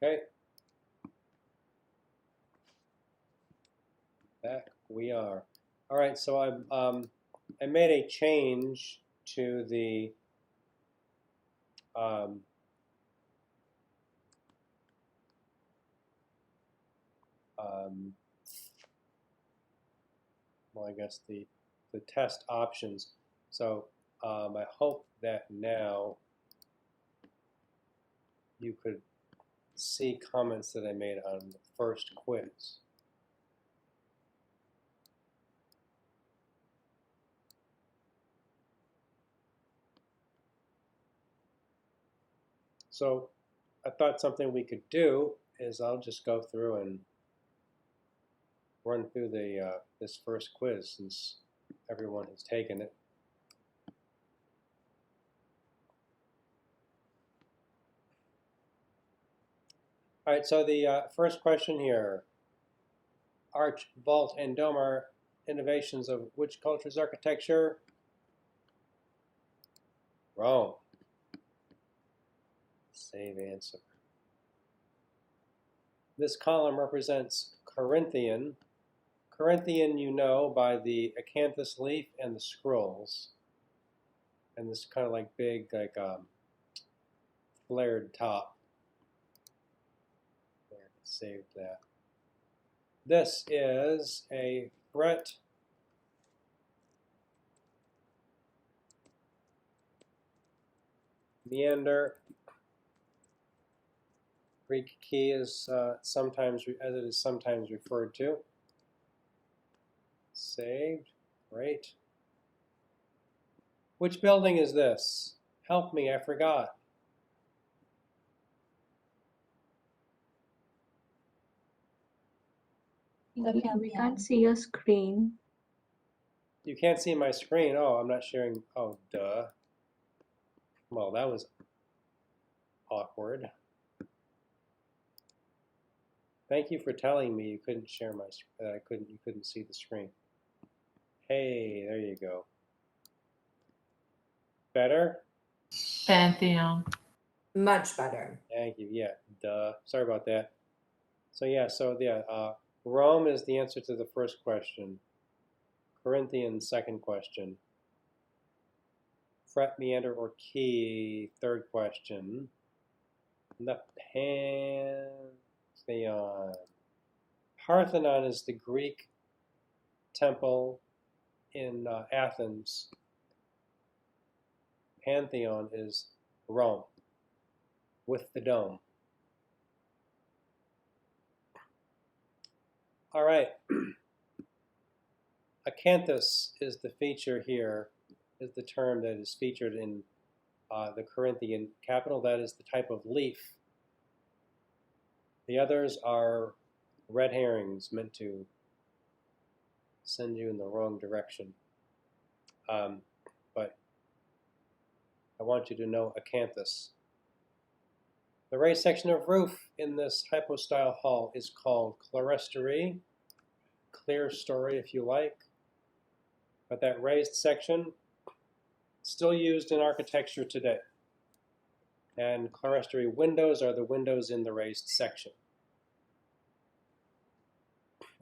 Okay. Back we are. All right, so I made a change to the um, well, I guess the test options. So I hope that now you could see comments that I made on the first quiz. So I thought something we could do is I'll just go through and run through the this first quiz since everyone has taken it. All right, so the first question here, arch, vault, and dome are innovations of which culture's architecture? Rome. Save answer. This column represents Corinthian. Corinthian you know by the acanthus leaf and the scrolls. And this kind of like big, like flared top. There, saved that. This is a fret meander. Greek key is sometimes, as it is sometimes referred to. Saved. Great. Which building is this? Help me, I forgot. We can't see your screen. You can't see my screen. Oh, I'm not sharing. Oh, duh. Well, that was awkward. Thank you for telling me you couldn't share my. You couldn't see the screen. Hey, there you go. Better? Pantheon. Much better. Thank you. Yeah, duh. Sorry about that. So yeah, Rome is the answer to the first question. Corinthians, second question. Fret, meander, or key, third question. And the Pantheon. Parthenon is the Greek temple in Athens. Pantheon is Rome with the dome. All right. Acanthus is the feature here, is the term that is featured in the Corinthian capital. That is the type of leaf. The others are red herrings meant to send you in the wrong direction. But I want you to know acanthus. The raised section of roof in this hypostyle hall is called clerestory, clear story if you like. But that raised section, still used in architecture today. And clerestory windows are the windows in the raised section.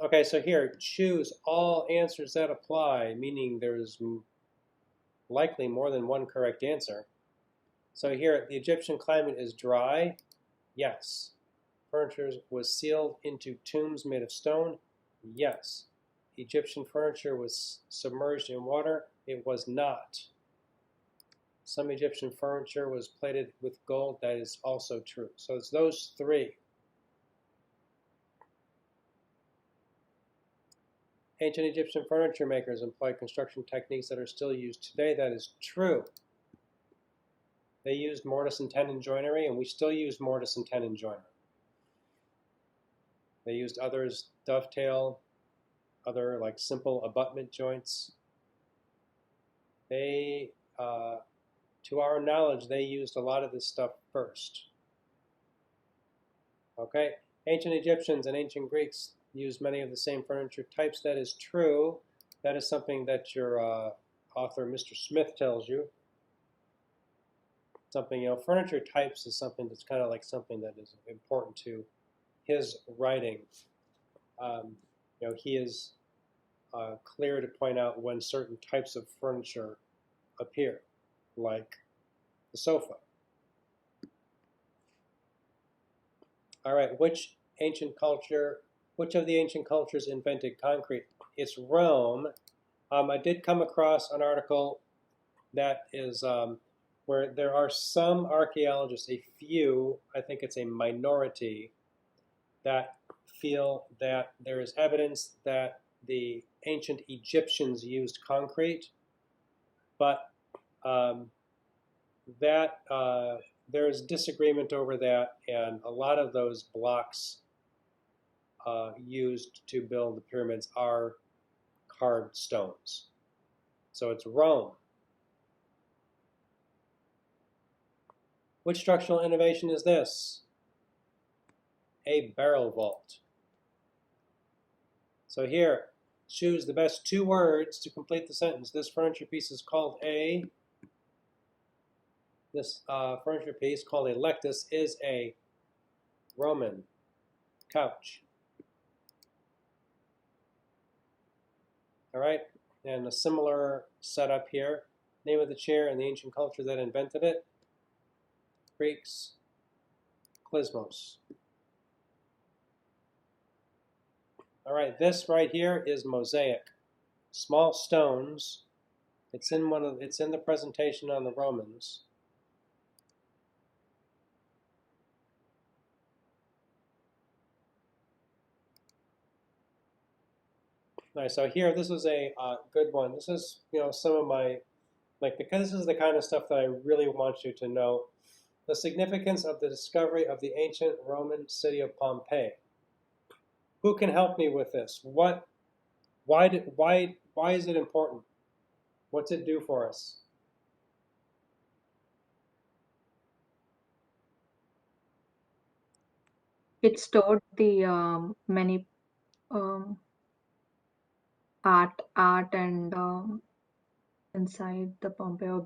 Okay, so here, choose all answers that apply, meaning there's likely more than one correct answer. So here, the Egyptian climate is dry. Yes. Furniture was sealed into tombs made of stone. Yes. Egyptian furniture was submerged in water. It was not. Some Egyptian furniture was plated with gold. That is also true. So it's those three. Ancient Egyptian furniture makers employed construction techniques that are still used today. That is true. They used mortise and tenon joinery, and we still use mortise and tenon joinery. They used others, dovetail, other like simple abutment joints. They, to our knowledge, they used a lot of this stuff first. Okay, ancient Egyptians and ancient Greeks used many of the same furniture types. That is true. That is something that your author, Mr. Smith, tells you. something, furniture types is something that's kind of like something that is important to his writing. He is clear to point out when certain types of furniture appear, like the sofa. All right, which of the ancient cultures invented concrete? It's Rome. I did come across an article that is where there are some archaeologists, a few, I think it's a minority, that feel that there is evidence that the ancient Egyptians used concrete, but there is disagreement over that, and a lot of those blocks used to build the pyramids are carved stones. So it's Rome. Which structural innovation is this? A barrel vault. So here, choose the best two words to complete the sentence. This furniture piece is called a. This furniture piece called a lectus is a Roman couch. All right, and a similar setup here. Name of the chair and the ancient culture that invented it. Greeks, Klismos. All right, this right here is mosaic. Small stones. It's in the presentation on the Romans. All right, so here, this is a good one. This is, some of my, because this is the kind of stuff that I really want you to know. The significance of the discovery of the ancient Roman city of Pompeii. Who can help me with this? Why is it important? What's it do for us? It stored the many art and inside the Pompeii,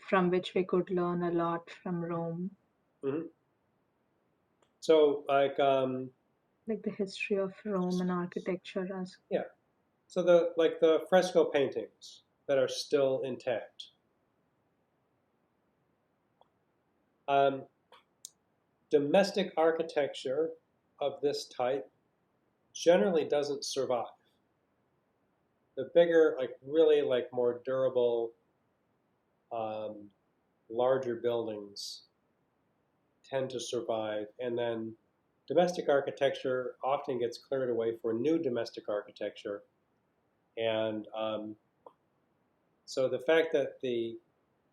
from which we could learn a lot from Rome, Mm-hmm. So like the history of Rome and architecture as. yeah. So the fresco paintings that are still intact. Domestic architecture of this type generally doesn't survive. The bigger, really more durable, larger buildings tend to survive, and then domestic architecture often gets cleared away for new domestic architecture. And so the fact that the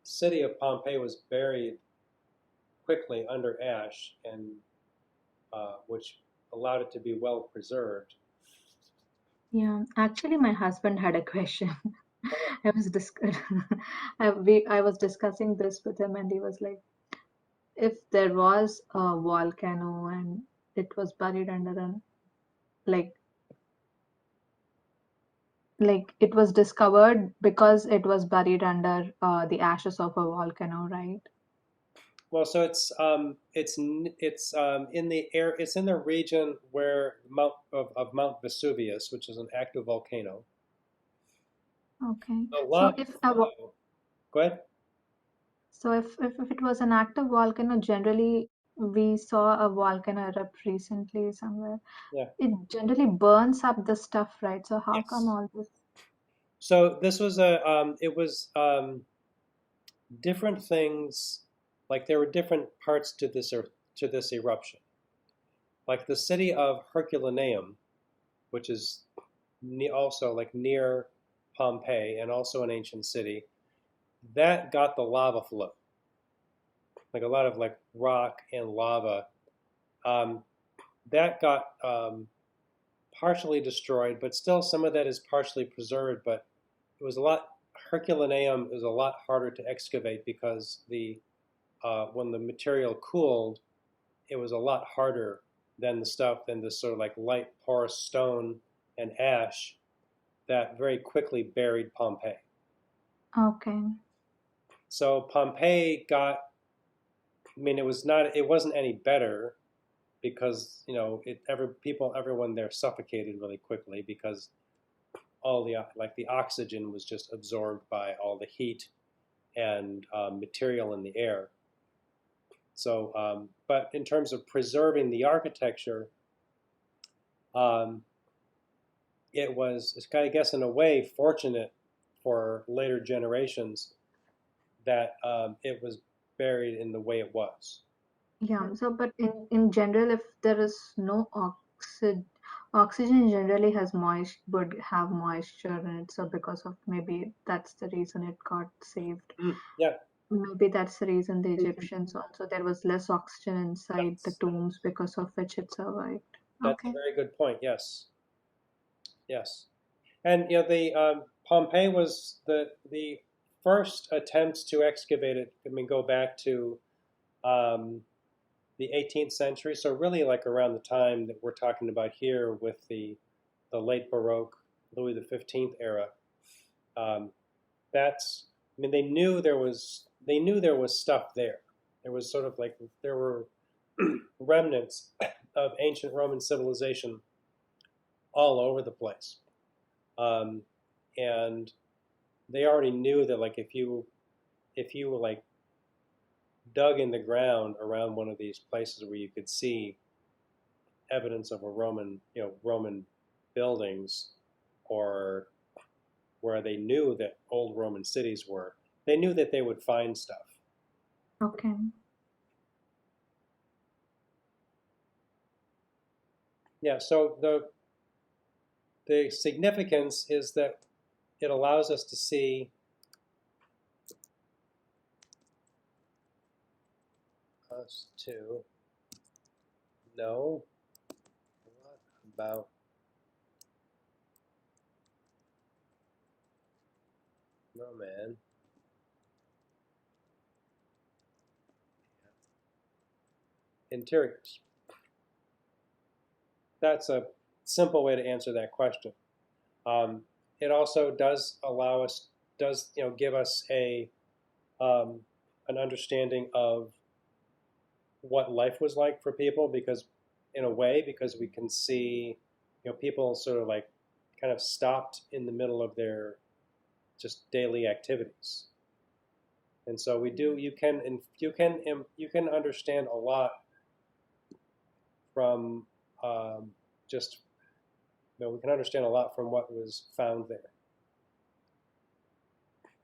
city of Pompeii was buried quickly under ash, and which allowed it to be well preserved. Yeah, actually, my husband had a question. I was I was discussing this with him, and he was like, if there was a volcano and it was buried under an like it was discovered because it was buried under the ashes of a volcano, right? Well, so it's in the air. It's in the region where Mount Vesuvius, which is an active volcano. Okay. A So lot. if Go ahead. so if it was an active volcano, generally we saw a volcano erupt recently somewhere. Yeah. It generally burns up the stuff, right? So how come Yes. all this? So this was it was different things. Like there were different parts to this eruption. Like the city of Herculaneum, which is also near Pompeii and also an ancient city, that got the lava flow. Like a lot of rock and lava. Um, that got partially destroyed, but still some of that is partially preserved. But it was a lot. Herculaneum is a lot harder to excavate because when the material cooled, it was a lot harder than the sort of light porous stone and ash that very quickly buried Pompeii. Okay. So Pompeii got I mean, it wasn't any better because, you know, everyone there suffocated really quickly because all the oxygen was just absorbed by all the heat and material in the air. So, but in terms of preserving the architecture, um, it's kind of, I guess, in a way, fortunate for later generations that it was buried in the way it was. Yeah, so but in general, if there is no oxygen generally has would have moisture in it. So because of maybe that's the reason it got saved. Yeah, Maybe that's the reason the Egyptians also there was less oxygen inside the that's tombs because of which it survived. that's a Okay. very good point. Yes, yes, and you know the Pompeii was the first attempts to excavate it. I mean, go back to um, the 18th century. So really, like around the time that we're talking about here, with the late Baroque Louis XV era. Um, that's I mean, they knew there was stuff there. There was sort of like there were remnants of ancient Roman civilization all over the place, um, and they already knew that like if you like dug in the ground around one of these places where you could see evidence of a Roman buildings, or where they knew that old Roman cities were, they knew that they would find stuff. Okay. Yeah, so the significance is that it allows us to see us to know a lot about Roman interiors. That's a simple way to answer that question. It also does allow us, give us an understanding of what life was like for people, because in a way, because we can see, people sort of like kind of stopped in the middle of their just daily activities. And so you can understand a lot from just, we can understand a lot from what was found there.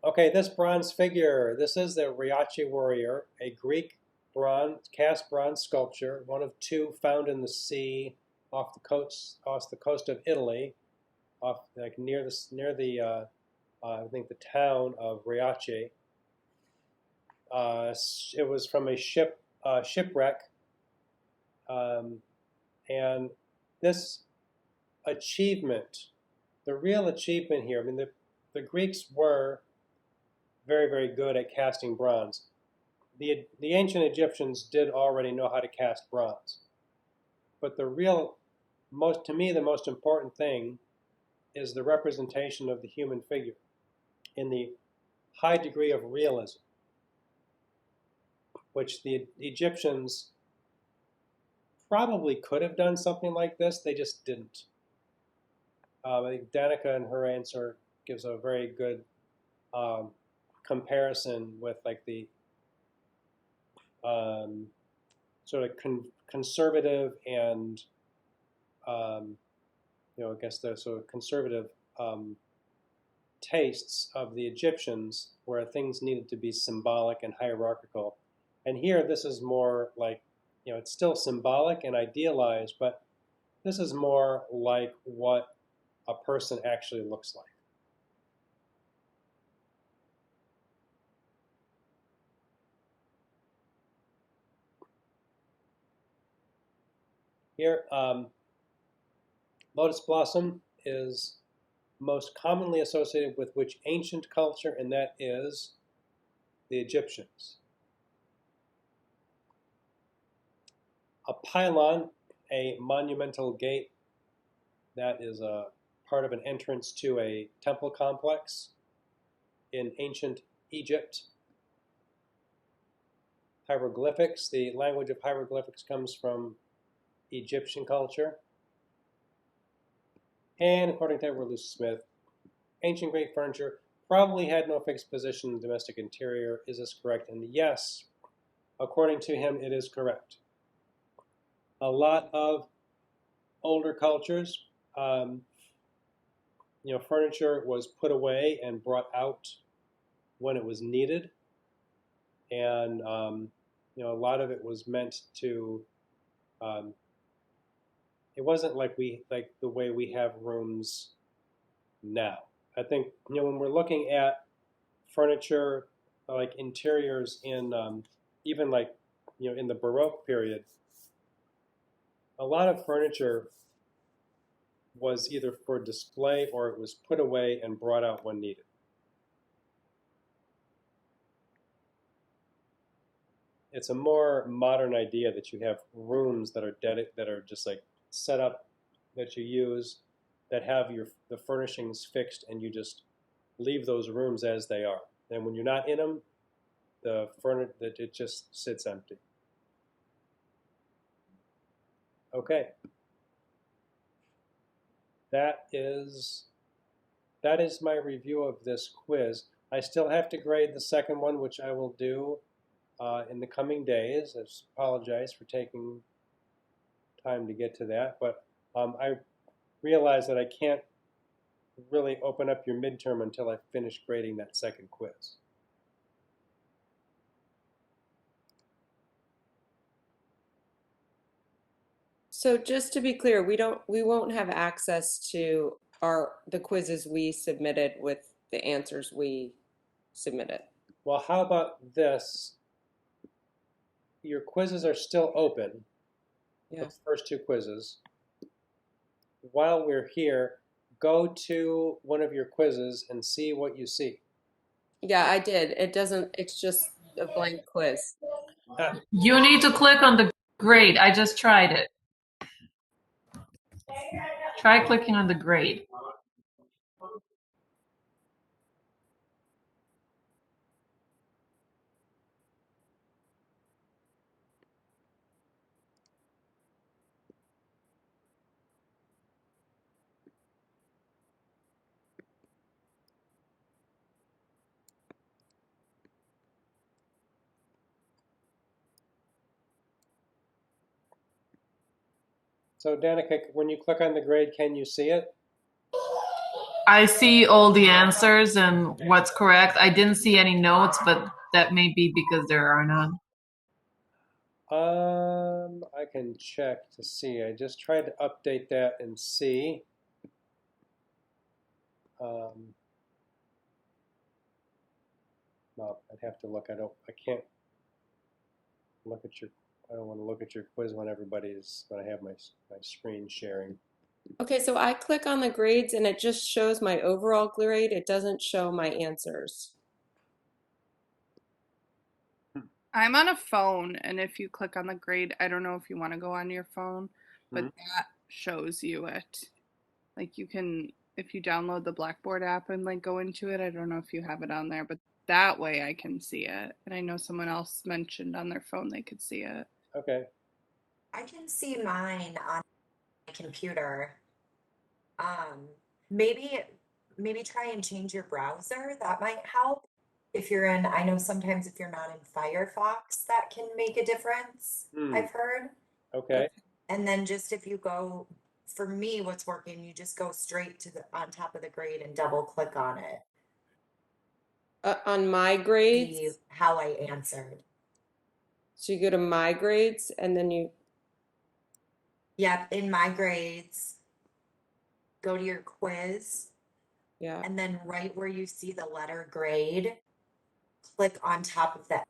Okay, this bronze figure, this is the Riace warrior, a Greek cast bronze sculpture, one of two found in the sea off the coast of Italy, off like near the I think the town of Riace. It was from a shipwreck, and this achievement, the real achievement here. I mean, the Greeks were very, very good at casting bronze. The ancient Egyptians did already know how to cast bronze, but to me, the most important thing is the representation of the human figure in the high degree of realism, which the Egyptians probably could have done something like this. They just didn't. I think Danica in her answer gives a very good comparison with like the sort of conservative and I guess the sort of conservative tastes of the Egyptians, where things needed to be symbolic and hierarchical. And here, this is more like, it's still symbolic and idealized, but this is more like what a person actually looks like. Here, lotus blossom is most commonly associated with which ancient culture, and that is the Egyptians. A pylon, a monumental gate that is a part of an entrance to a temple complex in ancient Egypt. hieroglyphics. The language of hieroglyphics comes from Egyptian culture. And according to Edward Luce Smith, ancient Greek furniture probably had no fixed position in the domestic interior. Is this correct? And yes, according to him, it is correct. A lot of older cultures, furniture was put away and brought out when it was needed, and a lot of it was meant to. It wasn't like the way we have rooms now. I think when we're looking at furniture, like interiors in even like in the Baroque period, a lot of furniture was either for display or it was put away and brought out when needed. It's a more modern idea that you have rooms that are just like set up that you use, that have the furnishings fixed, and you just leave those rooms as they are. And when you're not in them, it just sits empty. Okay. That is my review of this quiz. I still have to grade the second one, which I will do in the coming days. I just apologize for taking time to get to that, but I realize that I can't really open up your midterm until I finish grading that second quiz. So just to be clear, we won't have access to the quizzes we submitted with the answers we submitted. Well, how about this? Your quizzes are still open. Yeah. The first two quizzes. While we're here, go to one of your quizzes and see what you see. Yeah, I did. It's just a blank quiz. You need to click on the grade. I just tried it. Try clicking on the grade. So Danica, when you click on the grade, can you see it? I see all the answers and what's correct. I didn't see any notes, but that may be because there are none. I can check to see. I just tried to update that and see. No, I'd have to look. I can't look at your. I don't want to look at your quiz when when I have my screen sharing. Okay, so I click on the grades and it just shows my overall grade. It doesn't show my answers. I'm on a phone, and if you click on the grade, I don't know if you want to go on your phone, but that shows you it. Like you can, if you download the Blackboard app and like go into it, I don't know if you have it on there, but that way I can see it. And I know someone else mentioned on their phone they could see it. Okay. I can see mine on my computer. Maybe try and change your browser. That might help. If you're in, I know sometimes if you're not in Firefox, that can make a difference, I've heard. Okay. And then just if you go, for me, what's working, you just go straight to on top of the grade and double click on it. On my grades? See how I answered. So you go to my grades and then you. Yep, in my grades, go to your quiz. Yeah. And then right where you see the letter grade, click on top of that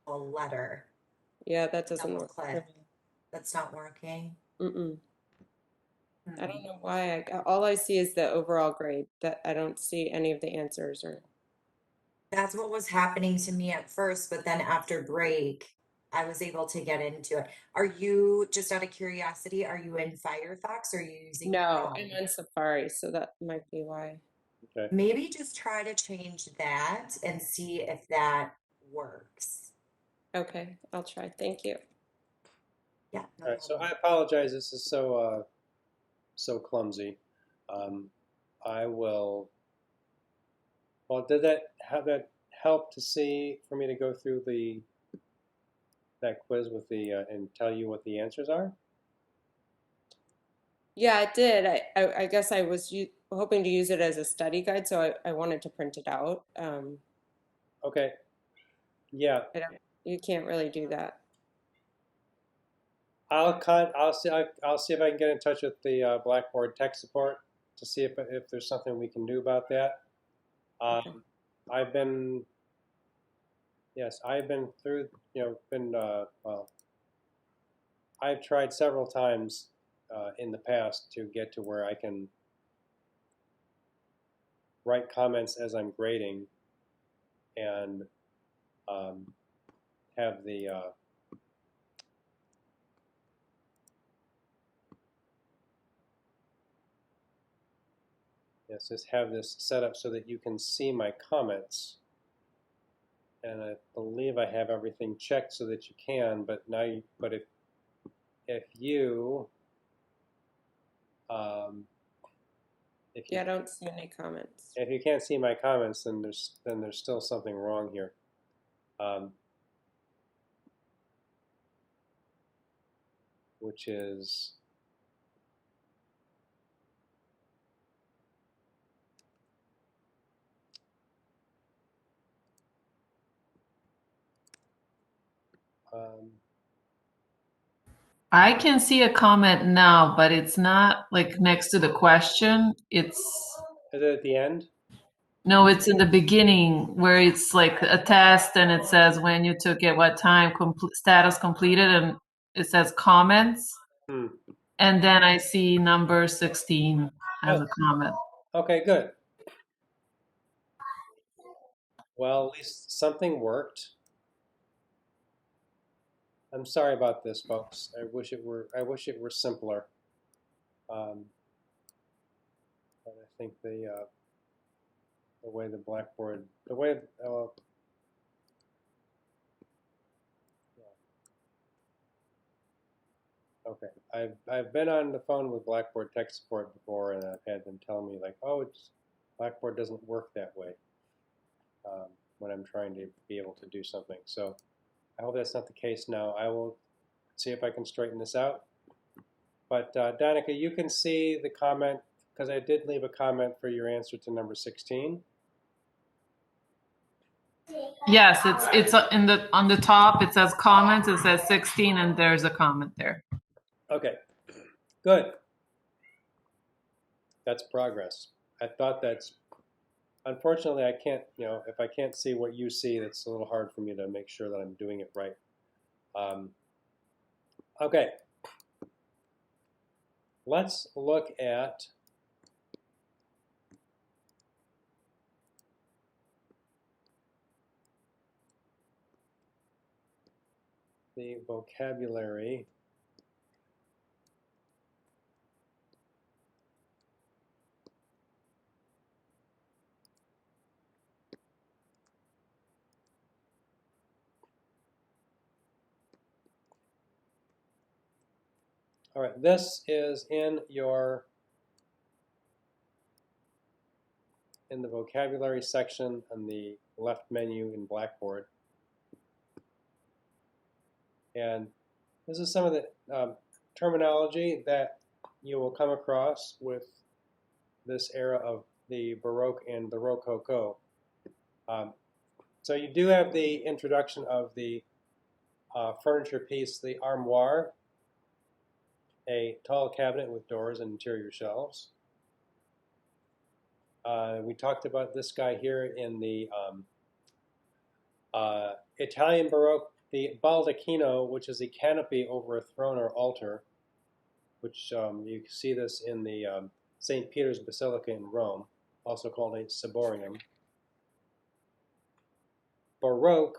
letter. Yeah, that doesn't Double work. click. That's not working. I don't know why. All I see is the overall grade. That I don't see any of the answers or. That's what was happening to me at first, but then after break, I was able to get into it. Are you, just out of curiosity, are you in Firefox or are you using No, Chrome? I'm on Safari, so that might be why. Okay. Maybe just try to change that and see if that works. Okay, I'll try. Thank you. Yeah. No All right, so problem. I apologize. This is so clumsy. Um, I will. Well, did that have that help to see for me to go through that quiz with the and tell you what the answers are? Yeah, it did. I guess I was hoping to use it as a study guide, so I wanted to print it out. Okay. Yeah, I don't, you can't really do that. I'll see if I can get in touch with the Blackboard tech support to see if there's something we can do about that. Okay. I've been yes, I've been through well, I've tried several times in the past to get to where I can write comments as I'm grading and um, have the yes, just have this set up so that you can see my comments. And I believe I have everything checked so that you can. But if you um, Yeah, I don't see any comments. if you can't see my comments, then there's still something wrong here. Which is um, I can see a comment now, but it's not like next to the question. It's is it at the end? no, it's in the beginning where it's like a test and it says when you took it, what time, status completed, and it says comments. Hmm. And then I see number 16 as Oh, a comment. okay, good. Well, at least something worked. I'm sorry about this, folks. I wish it were simpler. But I think the way the Blackboard, the way okay, I've been on the phone with Blackboard tech support before, and I've had them tell me like, oh, Blackboard doesn't work that way when I'm trying to be able to do something. So I hope that's not the case now. I will see if I can straighten this out. But Danica, you can see the comment because I did leave a comment for your answer to number 16. Yes, it's in the on the top. It says comments. It says 16, and there's a comment there. Okay, good. That's progress. I thought that's unfortunately I can't. If I can't see what you see, that's a little hard for me to make sure that I'm doing it right. Okay, let's look at the vocabulary. All right, this is in the vocabulary section on the left menu in Blackboard. And this is some of the terminology that you will come across with this era of the Baroque and the Rococo. So you do have the introduction of the furniture piece, the armoire, a tall cabinet with doors and interior shelves. We talked about this guy here in the Italian Baroque, the baldacchino, which is a canopy over a throne or altar, which you see this in the St. Peter's Basilica in Rome, also called a ciborium. Baroque,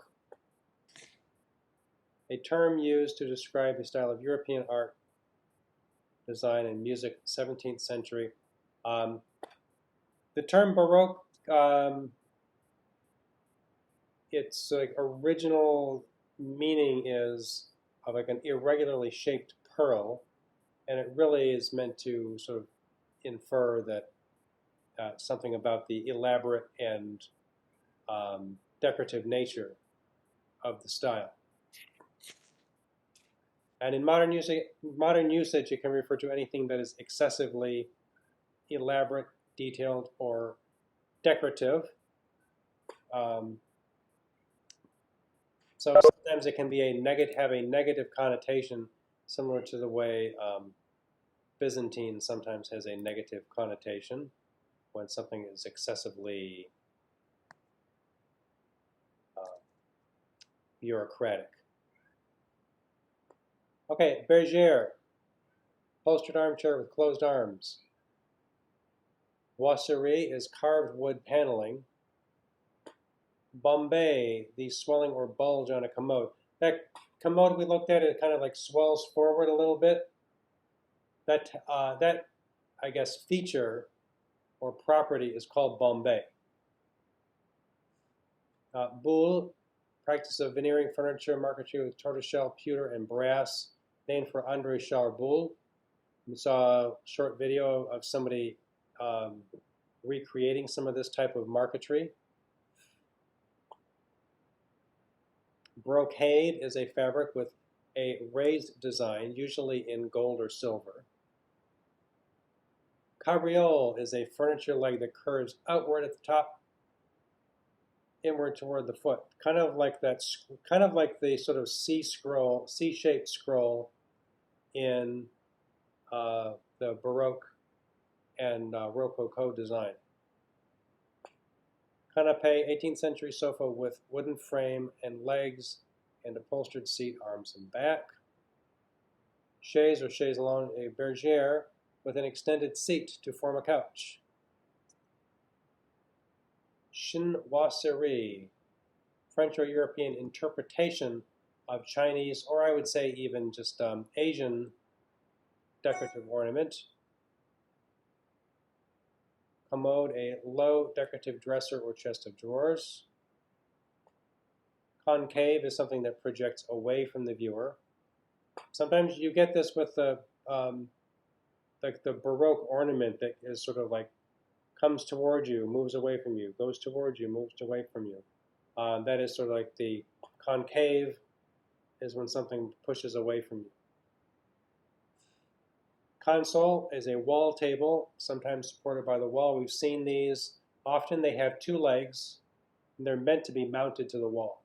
a term used to describe the style of European art, design, and music, 17th century. The term Baroque, it's like original meaning is of like an irregularly shaped pearl, and it really is meant to sort of infer that something about the elaborate and decorative nature of the style. And in modern usage, it can refer to anything that is excessively elaborate, detailed, or decorative. So sometimes it can be have a negative connotation, similar to the way Byzantine sometimes has a negative connotation when something is excessively bureaucratic. Okay, bergère, upholstered armchair with closed arms. Boiserie is carved wood paneling. Bombay, the swelling or bulge on a commode. That commode we looked at, it kind of like swells forward a little bit. That I guess feature or property is called Bombay. Boule, practice of veneering furniture, marquetry with tortoiseshell, pewter, and brass, named for André Charles Boule. We saw a short video of somebody recreating some of this type of marquetry. Brocade is a fabric with a raised design, usually in gold or silver. Cabriole is a furniture leg that curves outward at the top, inward toward the foot, kind of like the sort of C-shaped scroll in the Baroque and Rococo design. Canapé, 18th century sofa with wooden frame and legs and upholstered seat, arms and back. Chaise or chaise longue, a bergère with an extended seat to form a couch. Chinoiserie, French or European interpretation of Chinese, or I would say even just Asian decorative ornament. Commode, a low decorative dresser or chest of drawers. Concave is something that projects away from the viewer. Sometimes you get this with the like the Baroque ornament that is sort of like comes towards you, moves away from you, goes towards you, moves away from you. That is sort of like the concave is when something pushes away from you. Console is a wall table, sometimes supported by the wall. We've seen these. Often they have two legs, and they're meant to be mounted to the wall.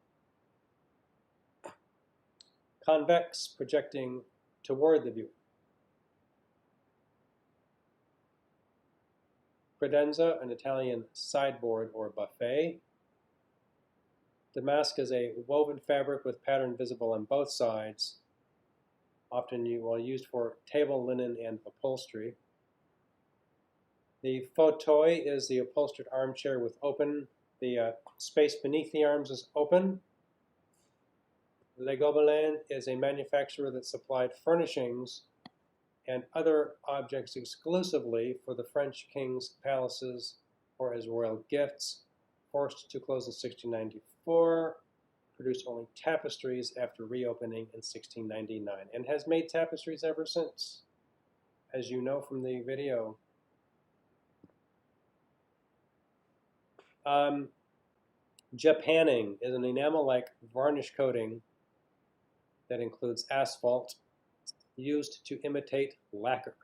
Convex, projecting toward the viewer. Credenza, an Italian sideboard or buffet. Damask is a woven fabric with pattern visible on both sides, often used for table linen and upholstery. The fauteuil is the upholstered armchair with the space beneath the arms is open. Le Gobelin is a manufacturer that supplied furnishings and other objects exclusively for the French king's palaces or as royal gifts. Forced to close in 1694, produced only tapestries after reopening in 1699, and has made tapestries ever since, as you know from the video. Japanning is an enamel-like varnish coating that includes asphalt, used to imitate lacquer.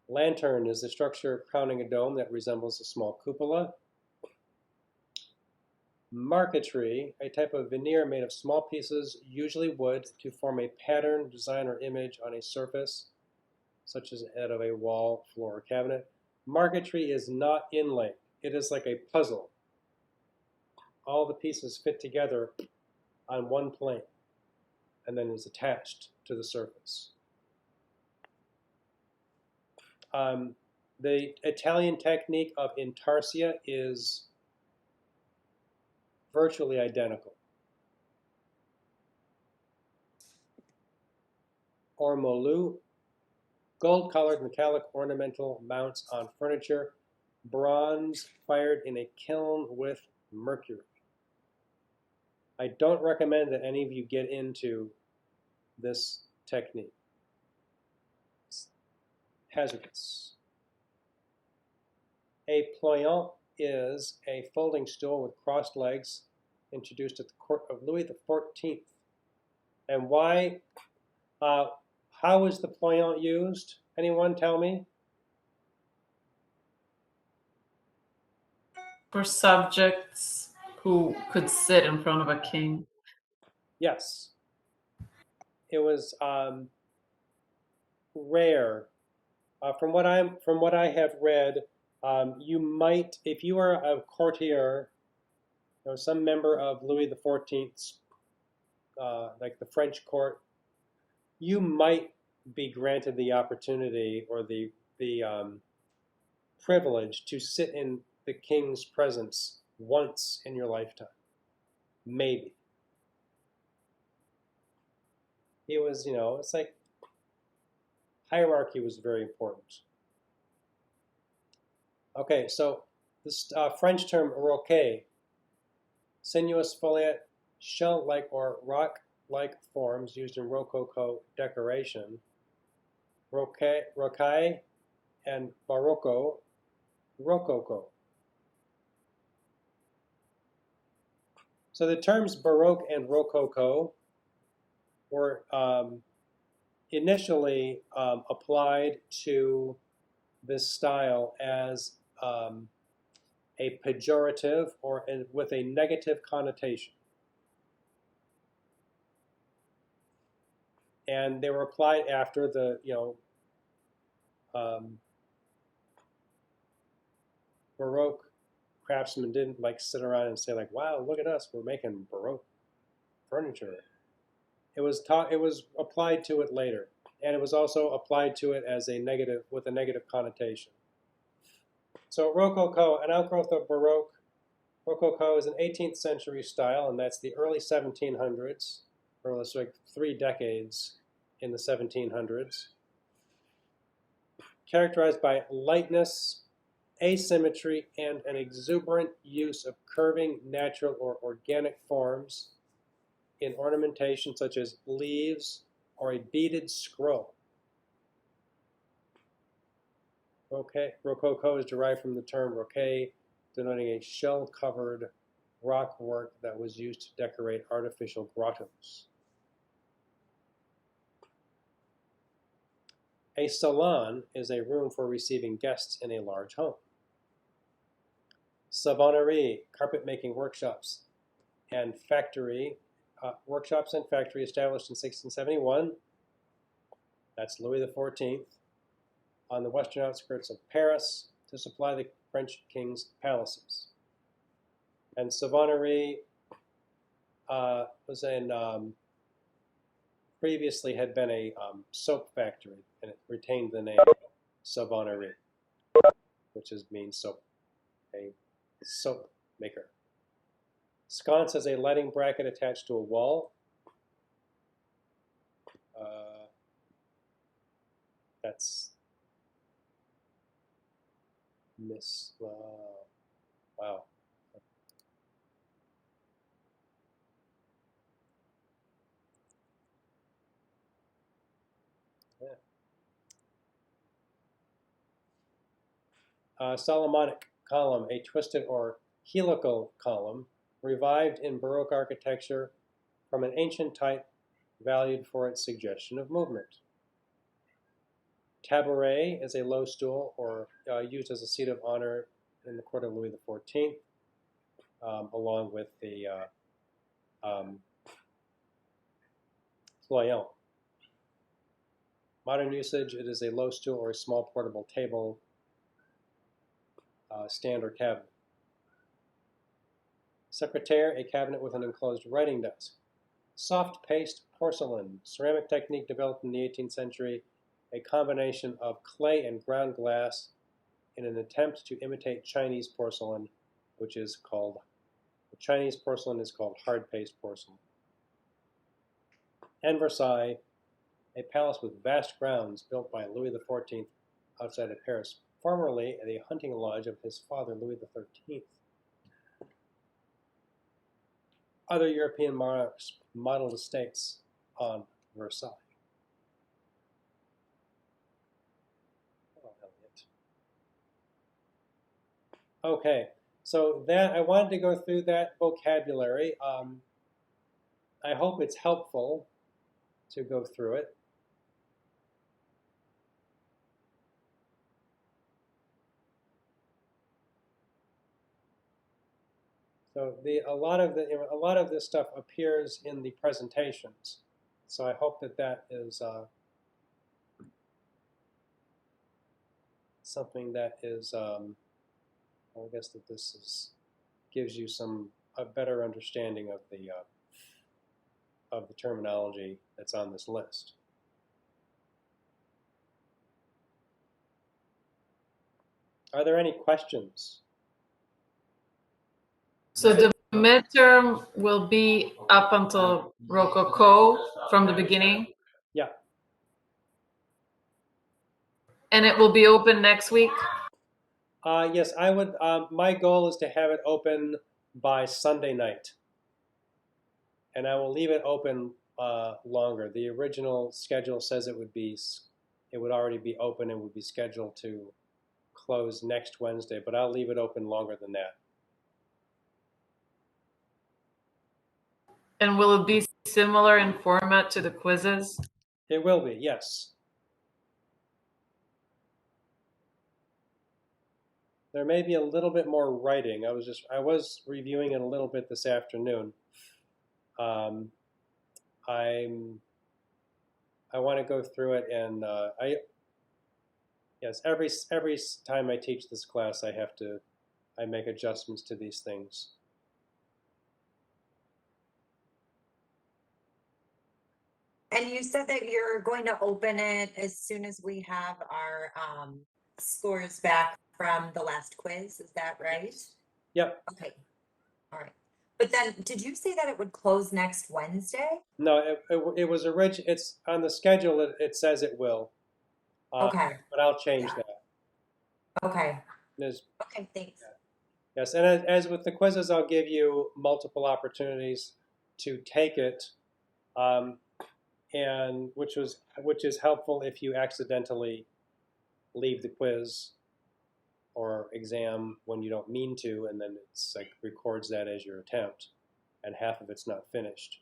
Lantern is the structure crowning a dome that resembles a small cupola. Marquetry, a type of veneer made of small pieces, usually wood, to form a pattern, design, or image on a surface, such as that of a wall, floor, or cabinet. Marquetry is not inlaid. It is like a puzzle. All the pieces fit together on one plane and then is attached to the surface. The Italian technique of intarsia is virtually identical. Ormolu, gold-colored metallic ornamental mounts on furniture, bronze fired in a kiln with mercury. I don't recommend that any of you get into this technique. It's hazardous. A pliant is a folding stool with crossed legs introduced at the court of Louis XIV. And why? How is the pliant used? Anyone tell me? For subjects who could sit in front of a king. Yes. It was rare. From what I have read, you might, if you are a courtier, some member of Louis XIV's, like the French court, you might be granted the opportunity or the privilege to sit in the king's presence once in your lifetime. Maybe. It was, it's like hierarchy was very important. Okay, so this French term roquet, sinuous foliate, shell-like or rock-like forms used in Rococo decoration. Rocaille and Baroque, Rococo. So the terms Baroque and Rococo were initially applied to this style as a pejorative or with a negative connotation. And they were applied after the, Baroque craftsmen didn't like sit around and say like, wow, look at us, we're making Baroque furniture. It was applied to it later. And it was also applied to it as with a negative connotation. So Rococo, an outgrowth of Baroque. Rococo is an 18th century style, and that's the early 1700s, or let's like 3 decades in the 1700s. Characterized by lightness, asymmetry, and an exuberant use of curving, natural, or organic forms in ornamentation such as leaves or a beaded scroll. Rococo is derived from the term roquet, denoting a shell-covered rock work that was used to decorate artificial grottos. A salon is a room for receiving guests in a large home. Savonnerie, carpet-making workshops and factory established in 1671. That's Louis XIV, on the western outskirts of Paris to supply the French king's palaces. And Savonnerie was previously had been a soap factory, and it retained the name Savonnerie, which means soap, a soap maker. Sconce has a lighting bracket attached to a wall. That's Miss. Wow. Solomonic column, a twisted or helical column, revived in Baroque architecture from an ancient type valued for its suggestion of movement. Tabouret is a low stool or used as a seat of honor in the court of Louis XIV, along with the Floyant. Modern usage, it is a low stool or a small portable table, stand or cabinet. Secretaire, a cabinet with an enclosed writing desk. Soft paste porcelain, ceramic technique developed in the 18th century, a combination of clay and ground glass in an attempt to imitate Chinese porcelain, Chinese porcelain is called hard paste porcelain. And Versailles, a palace with vast grounds built by Louis XIV outside of Paris, formerly the hunting lodge of his father, Louis XIII. other European monarchs modeled estates on Versailles. Oh, Elliot. Okay, so that I wanted to go through that vocabulary. I hope it's helpful to go through it. So a lot of this stuff appears in the presentations. So I hope that is something that is. I guess that this gives you a better understanding of the terminology that's on this list. Are there any questions? So the midterm will be up until Rococo from the beginning? Yeah. And it will be open next week? Yes, I would. My goal is to have it open by Sunday night, and I will leave it open longer. The original schedule says it would already be open and would be scheduled to close next Wednesday, but I'll leave it open longer than that. And will it be similar in format to the quizzes? It will be, yes. There may be a little bit more writing. I was reviewing it a little bit this afternoon. I want to go through it, and yes, every time I teach this class, I make adjustments to these things. And you said that you're going to open it as soon as we have our scores back from the last quiz. Is that right? Yep. Okay. All right. But then, did you say that it would close next Wednesday? No, it was original. It's on the schedule. It says it will. Okay. But I'll change that. Okay. Okay, thanks. Yes, and as with the quizzes, I'll give you multiple opportunities to take it, and which is helpful if you accidentally leave the quiz or exam when you don't mean to, and then it's like records that as your attempt, and half of it's not finished.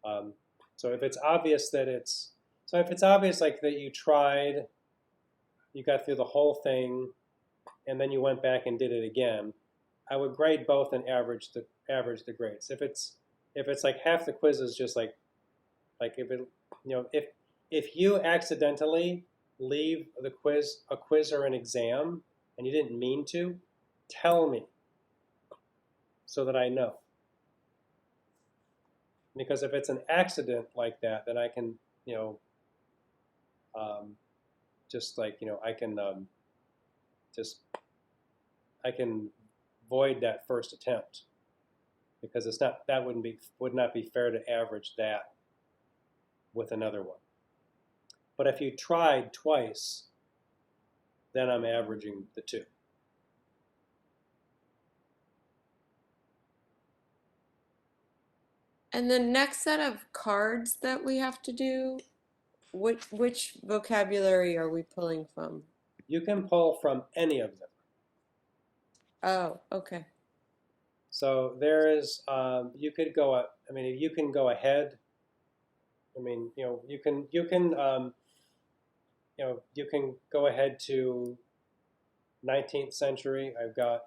So if it's obvious like that you tried, you got through the whole thing, and then you went back and did it again, I would grade both and average the grades. If it's like half the quiz is just like if it, if you accidentally leave a quiz or an exam and you didn't mean to, tell me so that I know. Because if it's an accident like that, then I can, just like, I can void that first attempt, because would not be fair to average that with another one. But if you tried twice, then I'm averaging the two. And the next set of cards that we have to do, which vocabulary are we pulling from? You can pull from any of them. Oh, okay. So there is, you could go, you can go ahead. You can go ahead to 19th century. I've got,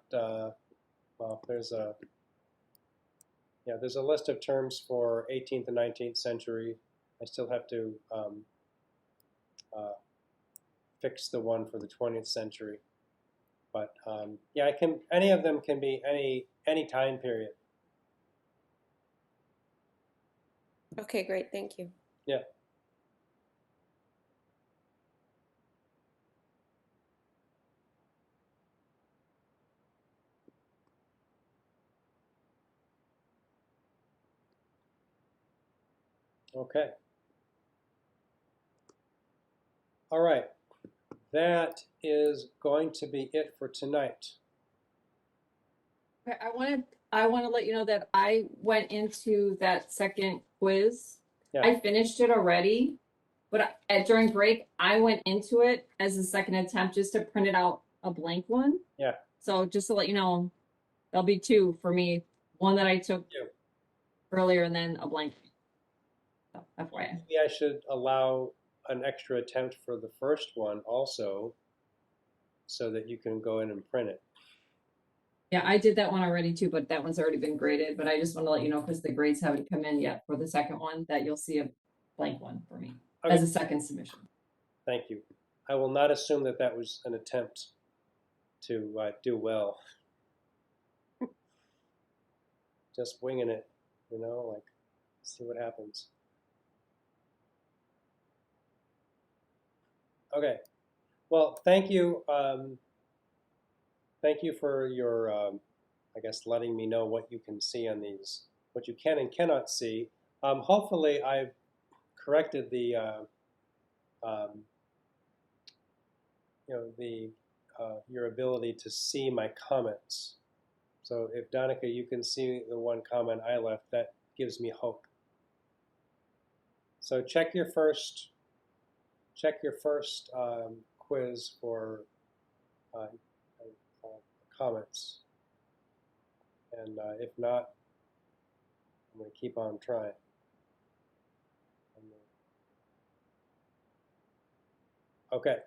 well, there's a list of terms for 18th and 19th century. I still have to fix the one for the 20th century. But yeah, any of them can be any time period. Okay, great. Thank you. Yeah. Okay. All right. That is going to be it for tonight. Okay, I want to let you know that I went into that second quiz. Yeah. I finished it already, but during break, I went into it as a second attempt just to print it out a blank one. Yeah. So just to let you know, there'll be two for me. One that I took Yeah. earlier and then a blank. So, FYI. Maybe I should allow an extra attempt for the first one also, so that you can go in and print it. Yeah, I did that one already too, but that one's already been graded. But I just want to let you know because the grades haven't come in yet for the second one that you'll see a blank one for me as a second submission. Thank you. I will not assume that that was an attempt to do well. Just winging it, you know, like see what happens. Okay. Well, thank you. Thank you for your, I guess, letting me know what you can see on these, what you can and cannot see. Hopefully, I've corrected the, you know, the your ability to see my comments. So if Donica, you can see the one comment I left, that gives me hope. So check your first quiz for comments, and if not, I'm going to keep on trying. Okay.